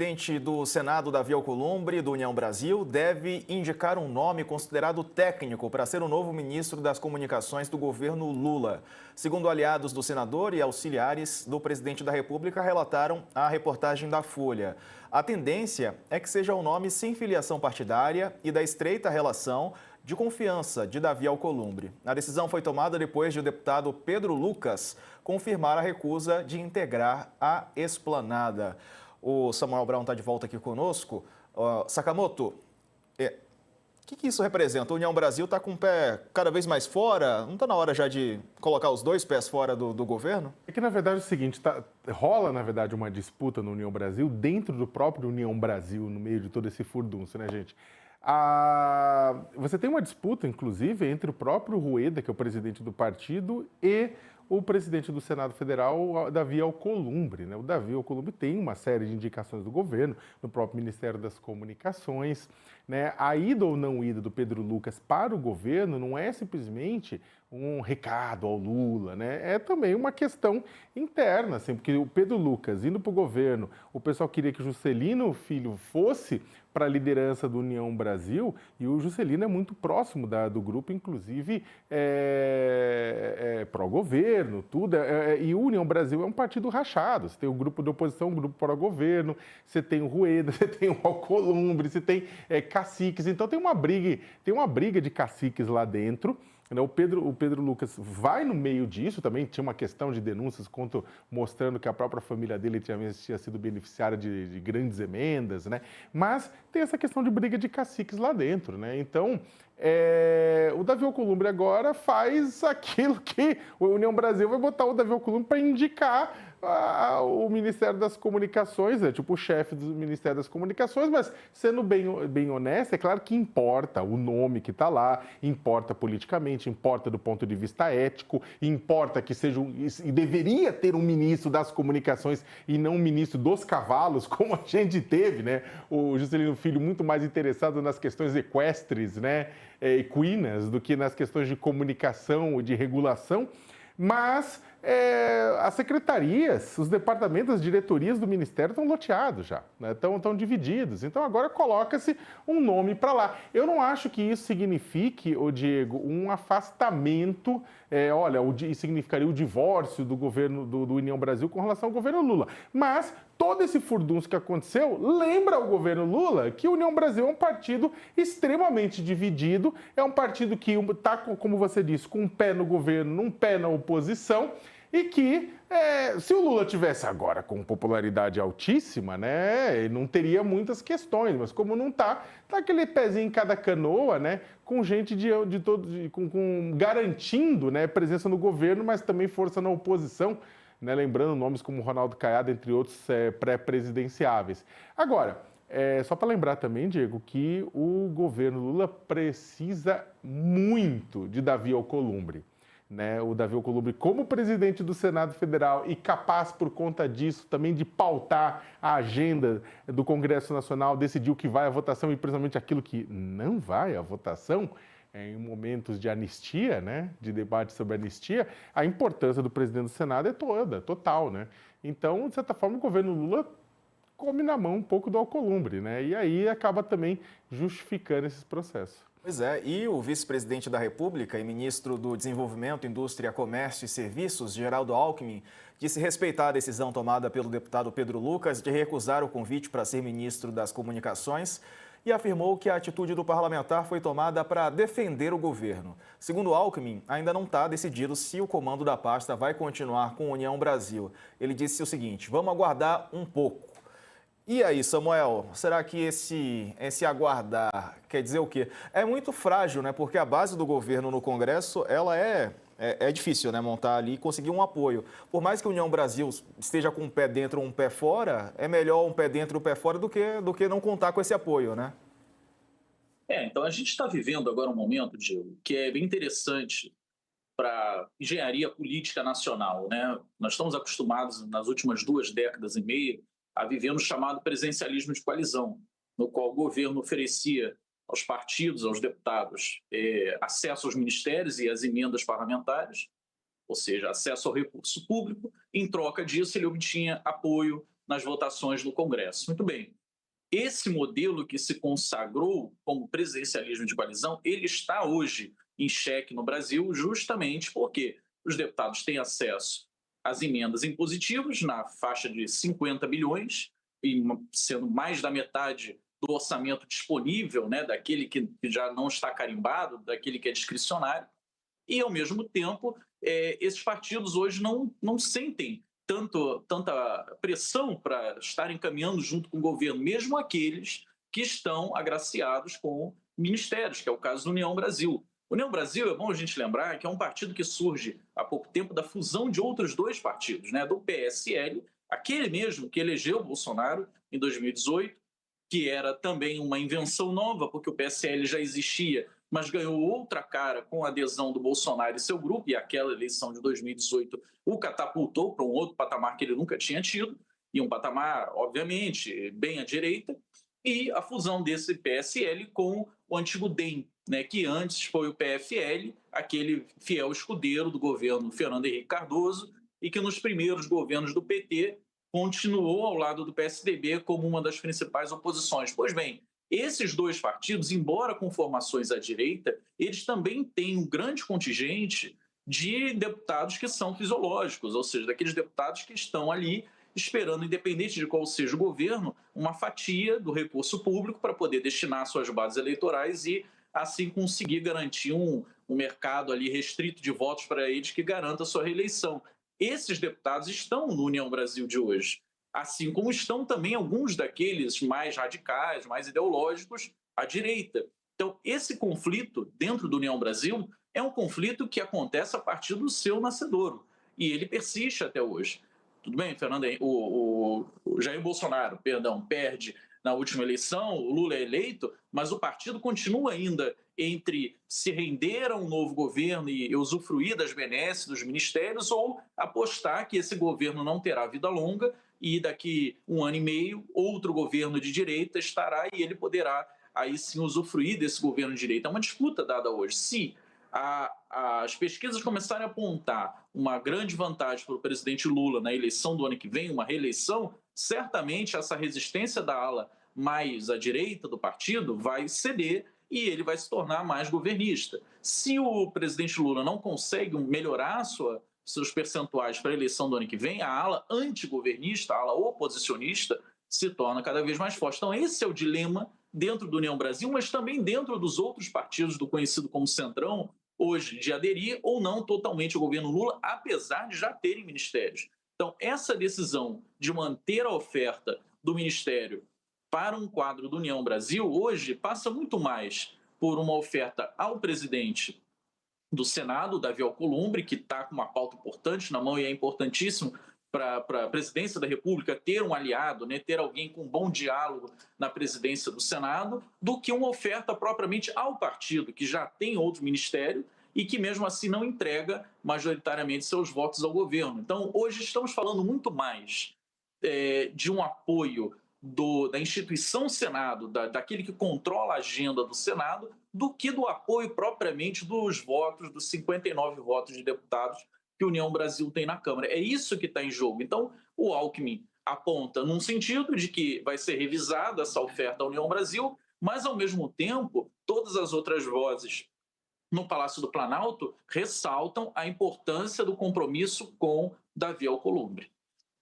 presidente do Senado, Davi Alcolumbre, do União Brasil, deve indicar um nome considerado técnico para ser o novo ministro das Comunicações do governo Lula. Segundo aliados do senador e auxiliares do presidente da República, relataram à reportagem da Folha. A tendência é que seja um nome sem filiação partidária e da estreita relação de confiança de Davi Alcolumbre. A decisão foi tomada depois de o deputado Pedro Lucas confirmar a recusa de integrar a esplanada. O Samuel Brown está de volta aqui conosco. Sakamoto, o que isso representa? A União Brasil está com o pé cada vez mais fora? Não está na hora já de colocar os dois pés fora do governo? É que, na verdade, é o seguinte, rola, na verdade, uma disputa no União Brasil, dentro do próprio União Brasil, no meio de todo esse furdunço, né, gente? Você tem uma disputa, inclusive, entre o próprio Rueda, que é o presidente do partido, e o presidente do Senado Federal, Davi Alcolumbre, né? O Davi Alcolumbre tem uma série de indicações do governo, no próprio Ministério das Comunicações, né? A ida ou não ida do Pedro Lucas para o governo não é simplesmente um recado ao Lula, né? É também uma questão interna, assim, porque o Pedro Lucas indo para o governo, o pessoal queria que Juscelino Filho fosse para a liderança do União Brasil, e o Juscelino é muito próximo do grupo, inclusive pró-governo, tudo. E o União Brasil é um partido rachado. Você tem o grupo de oposição, o grupo pró-governo, você tem o Rueda, você tem o Alcolumbre, você tem caciques. Então tem uma briga de caciques lá dentro. O Pedro Lucas vai no meio disso, também tinha uma questão de denúncias mostrando que a própria família dele tinha sido beneficiária de grandes emendas, né? Mas tem essa questão de briga de caciques lá dentro, né? Então, o Davi Alcolumbre agora faz aquilo que a União Brasil vai botar o Davi Alcolumbre para indicar o Ministério das Comunicações, tipo o chefe do Ministério das Comunicações, mas sendo bem honesto, é claro que importa o nome que está lá, importa politicamente, importa do ponto de vista ético, importa que seja e deveria ter um ministro das comunicações e não um ministro dos cavalos, como a gente teve, né? O Juscelino Filho muito mais interessado nas questões equestres, né? Equinas, do que nas questões de comunicação e de regulação, mas as secretarias, os departamentos, as diretorias do Ministério estão loteados já, né? Estão divididos. Então agora coloca-se um nome para lá. Eu não acho que isso signifique, Diego, um afastamento, significaria o divórcio do governo do União Brasil com relação ao governo Lula. Mas todo esse furdunço que aconteceu lembra ao governo Lula que a União Brasil é um partido extremamente dividido, é um partido que está, como você disse, com um pé no governo, um pé na oposição, e que, se o Lula tivesse agora com popularidade altíssima, né, ele não teria muitas questões, mas como não está aquele pezinho em cada canoa, né, com gente garantindo, né, presença no governo, mas também força na oposição, né, lembrando nomes como Ronaldo Caiado, entre outros pré-presidenciáveis. Agora, só para lembrar também, Diego, que o governo Lula precisa muito de Davi Alcolumbre. Né, o Davi Alcolumbre como presidente do Senado Federal e capaz, por conta disso, também de pautar a agenda do Congresso Nacional, decidir o que vai à votação e principalmente aquilo que não vai à votação, em momentos de anistia, né, de debate sobre anistia, a importância do presidente do Senado é total, né? Então, de certa forma, o governo Lula come na mão um pouco do Alcolumbre, né? E aí acaba também justificando esses processos. Pois é, e o vice-presidente da República e ministro do Desenvolvimento, Indústria, Comércio e Serviços, Geraldo Alckmin, disse respeitar a decisão tomada pelo deputado Pedro Lucas de recusar o convite para ser ministro das Comunicações e afirmou que a atitude do parlamentar foi tomada para defender o governo. Segundo Alckmin, ainda não está decidido se o comando da pasta vai continuar com a União Brasil. Ele disse o seguinte: vamos aguardar um pouco. E aí, Samuel, será que esse aguardar quer dizer o quê? É muito frágil, né? Porque a base do governo no Congresso, ela é difícil, né? Montar ali e conseguir um apoio. Por mais que a União Brasil esteja com um pé dentro ou um pé fora, é melhor um pé dentro e um pé fora do que não contar com esse apoio, né? Então a gente está vivendo agora um momento, Diego, que é bem interessante para engenharia política nacional, né? Nós estamos acostumados, nas últimas 2 décadas e meia, a viver no chamado presidencialismo de coalizão, no qual o governo oferecia aos partidos, aos deputados, acesso aos ministérios e às emendas parlamentares, ou seja, acesso ao recurso público. Em troca disso, ele obtinha apoio nas votações do Congresso. Muito bem. Esse modelo que se consagrou como presidencialismo de coalizão, ele está hoje em xeque no Brasil justamente porque os deputados têm acesso às emendas impositivas na faixa de 50 bilhões, e sendo mais da metade do orçamento disponível, né, daquele que já não está carimbado, daquele que é discricionário, e, ao mesmo tempo, esses partidos hoje não sentem tanta pressão para estarem caminhando junto com o governo, mesmo aqueles que estão agraciados com ministérios, que é o caso do União Brasil. União Brasil, é bom a gente lembrar que é um partido que surge há pouco tempo da fusão de outros dois partidos, né, do PSL, aquele mesmo que elegeu o Bolsonaro em 2018, que era também uma invenção nova, porque o PSL já existia, mas ganhou outra cara com a adesão do Bolsonaro e seu grupo, e aquela eleição de 2018 o catapultou para um outro patamar que ele nunca tinha tido, e um patamar, obviamente, bem à direita, e a fusão desse PSL com o antigo DEM, né, que antes foi o PFL, aquele fiel escudeiro do governo Fernando Henrique Cardoso, e que nos primeiros governos do PT continuou ao lado do PSDB como uma das principais oposições. Pois bem, esses dois partidos, embora com formações à direita, eles também têm um grande contingente de deputados que são fisiológicos, ou seja, daqueles deputados que estão ali esperando, independente de qual seja o governo, uma fatia do recurso público para poder destinar suas bases eleitorais e assim conseguir garantir um mercado ali restrito de votos para eles que garanta a sua reeleição. Esses deputados estão no União Brasil de hoje, assim como estão também alguns daqueles mais radicais, mais ideológicos à direita. Então, esse conflito dentro do União Brasil é um conflito que acontece a partir do seu nascedouro, e ele persiste até hoje. Tudo bem, Fernando? O Jair Bolsonaro, perde na última eleição, o Lula é eleito, mas o partido continua ainda entre se render a um novo governo e usufruir das benesses dos ministérios ou apostar que esse governo não terá vida longa e daqui um ano e meio outro governo de direita estará e ele poderá aí sim usufruir desse governo de direita. É uma disputa dada hoje. Se as pesquisas começarem a apontar uma grande vantagem para o presidente Lula na eleição do ano que vem, uma reeleição, certamente essa resistência da ala mais à direita do partido vai ceder e ele vai se tornar mais governista. Se o presidente Lula não consegue melhorar seus percentuais para a eleição do ano que vem, a ala antigovernista, a ala oposicionista, se torna cada vez mais forte. Então, esse é o dilema dentro do União Brasil, mas também dentro dos outros partidos do conhecido como Centrão, hoje, de aderir ou não totalmente ao governo Lula, apesar de já terem ministérios. Então, essa decisão de manter a oferta do ministério para um quadro do União Brasil, hoje, passa muito mais por uma oferta ao presidente do Senado, Davi Alcolumbre, que está com uma pauta importante na mão e é importantíssimo para a presidência da República ter um aliado, né, ter alguém com bom diálogo na presidência do Senado, do que uma oferta propriamente ao partido, que já tem outro ministério e que mesmo assim não entrega majoritariamente seus votos ao governo. Então, hoje estamos falando muito mais de um apoio da instituição Senado, daquele que controla a agenda do Senado, do que do apoio propriamente dos votos, dos 59 votos de deputados que a União Brasil tem na Câmara. É isso que está em jogo. Então, o Alckmin aponta num sentido de que vai ser revisada essa oferta à União Brasil, mas, ao mesmo tempo, todas as outras vozes no Palácio do Planalto ressaltam a importância do compromisso com Davi Alcolumbre.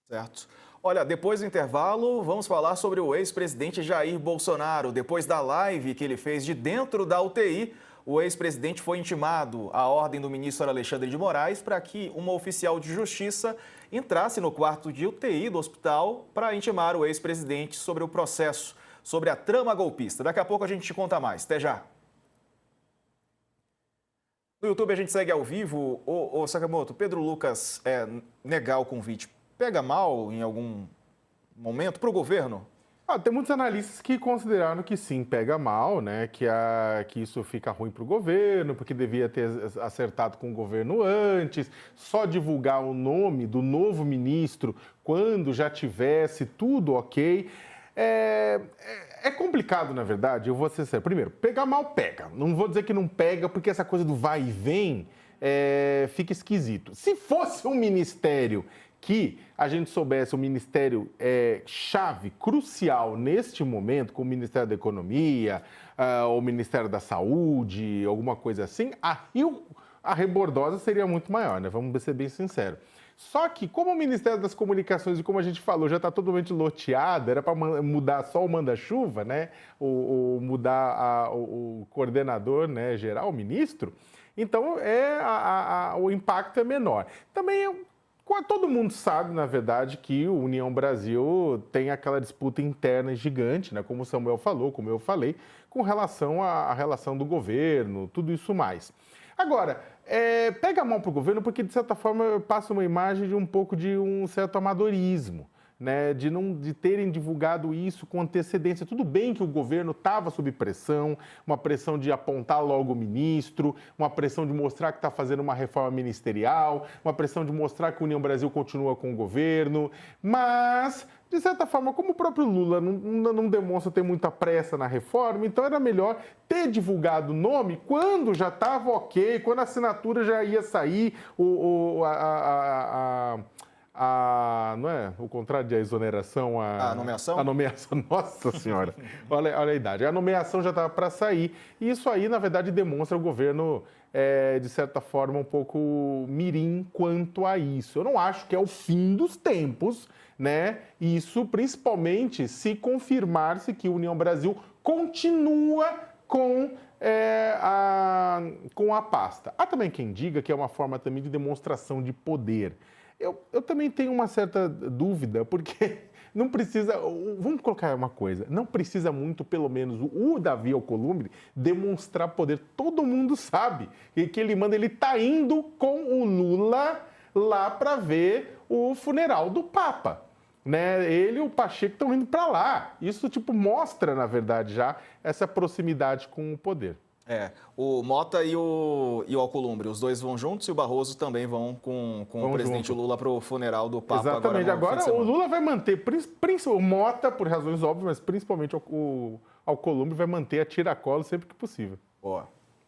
Certo. Olha, depois do intervalo, vamos falar sobre o ex-presidente Jair Bolsonaro. Depois da live que ele fez de dentro da UTI, o ex-presidente foi intimado à ordem do ministro Alexandre de Moraes para que uma oficial de justiça entrasse no quarto de UTI do hospital para intimar o ex-presidente sobre o processo, sobre a trama golpista. Daqui a pouco a gente te conta mais. Até já. No YouTube a gente segue ao vivo. Ô Sakamoto, Pedro Lucas negar o convite pega mal em algum momento para o governo? Tem muitos analistas que consideraram que sim, pega mal, né? Que isso fica ruim para o governo, porque devia ter acertado com o governo antes, só divulgar o nome do novo ministro quando já tivesse tudo ok. É complicado, na verdade, eu vou ser sério. Primeiro, pegar mal, pega. Não vou dizer que não pega, porque essa coisa do vai e vem fica esquisito. Se fosse um ministério que a gente soubesse o ministério chave, crucial neste momento, como o Ministério da Economia, o Ministério da Saúde, alguma coisa assim, aí a rebordosa seria muito maior, né? Vamos ser bem sinceros. Só que, como o Ministério das Comunicações, e como a gente falou, já está totalmente loteado, era para mudar só o manda-chuva, né? Mudar o coordenador, né, geral, o ministro, então o impacto é menor. Também todo mundo sabe, na verdade, que o União Brasil tem aquela disputa interna gigante, né? Como o Samuel falou, como eu falei, com relação à relação do governo, tudo isso mais. Agora, pega a mão para o governo porque, de certa forma, passa uma imagem de um pouco de um certo amadorismo, né? De terem divulgado isso com antecedência. Tudo bem que o governo estava sob pressão, uma pressão de apontar logo o ministro, uma pressão de mostrar que está fazendo uma reforma ministerial, uma pressão de mostrar que a União Brasil continua com o governo, mas, de certa forma, como o próprio Lula não demonstra ter muita pressa na reforma, então era melhor ter divulgado o nome quando já estava ok, quando a assinatura já ia sair, não é o contrário de exoneração, a nomeação? A nomeação, nossa senhora, olha a idade. A nomeação já estava para sair, e isso aí, na verdade, demonstra o governo, de certa forma, um pouco mirim quanto a isso. Eu não acho que é o fim dos tempos, né? Isso, principalmente, se confirmar-se que a União Brasil continua com a pasta. Há também quem diga que é uma forma também de demonstração de poder. Eu também tenho uma certa dúvida, porque não precisa... Vamos colocar uma coisa. Não precisa muito, pelo menos, o Davi Alcolumbre demonstrar poder. Todo mundo sabe que ele está indo com o Lula lá para ver o funeral do Papa. Né? Ele e o Pacheco estão indo para lá. Isso mostra, na verdade, já essa proximidade com o poder. O Mota e o Alcolumbre, os dois vão juntos e o Barroso também vão com o presidente Lula para o funeral do Papa. Exatamente. Agora o Lula vai manter, o Mota, por razões óbvias, mas principalmente o Alcolumbre vai manter a tiracolo sempre que possível. Boa.